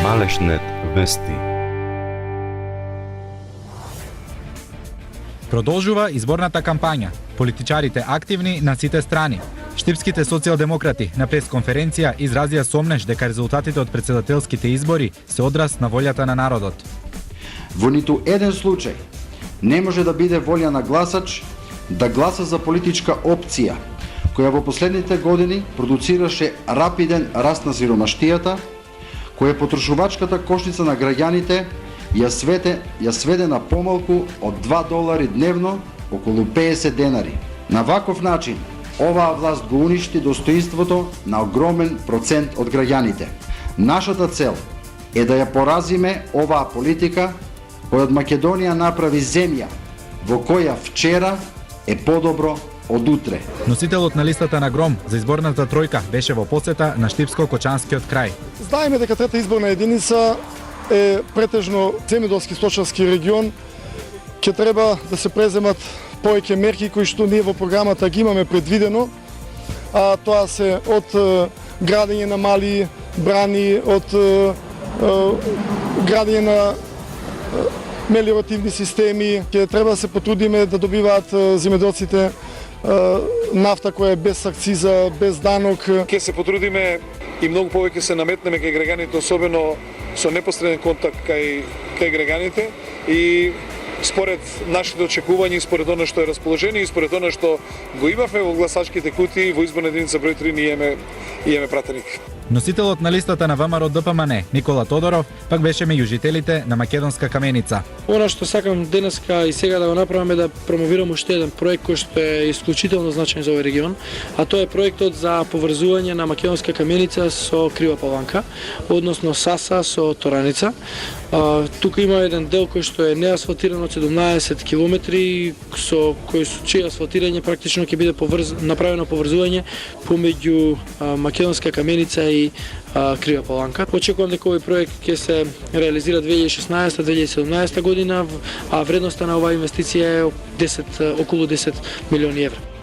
Малешнет вести. Продолжува изборната кампања. Политичарите активни на сите страни. Штипските социјалдемократи на пресконференција изразија сомнеш дека резултатите од претседателските избори се одраз на волјата на народот. Во ниту еден случај не може да биде волја на гласач да гласа за политичка опција која во последните години продуцираше рапиден раст на сиромаштијата, која потрошувачката кошница на граѓаните ја сведе на помалку од $2 дневно, околу 50 денари. На ваков начин, оваа власт го уништи достоинството на огромен процент од граѓаните. Нашата цел е да ја поразиме оваа политика која од Македонија направи земја во која вчера е подобро од утре. Носителот на листата на Гром за изборната тројка беше во посета на Штипско-Кочанскиот крај. Знаеме дека трета изборна единица е претежно земјоделски сточарски регион. Ќе треба да се преземат повеќе мерки кои што ние во програмата ги имаме предвидено, а тоа се од градење на мали брани, од градење на мелиоративни системи. Ќе треба да се потрудиме да добиваат земјоделците нафта која е без акциза, без данок. Ќе се потрудиме и многу повеќе се наметнеме кај граѓаните, особено со непосреден контакт кај граѓаните и според нашите очекувања и според она што е расположение и според она што го имавме во гласачките кутии во изборна единица број 3 ние имаме пратеник. Носителот на листата на ВМРО ДПМН Никола Тодоров пак беше меѓу жителите на Македонска Каменица. Она што сакам денеска и сега да го направам е да промовирам уште еден проект кој што е исклучително значаен за овој регион, а тоа е проектот за поврзување на Македонска Каменица со Крива Паланка, односно Саса со Тораница. Тука има еден дел кој што е неасфалтиран од 17 километри, со чие асфалтирање практично ќе биде направено поврзување помеѓу Македонска Каменица и Крива Паланка. Очекувам дека овој проект ќе се реализира 2016-2017 година, а вредноста на оваа инвестиција е околу 10 милиони евра.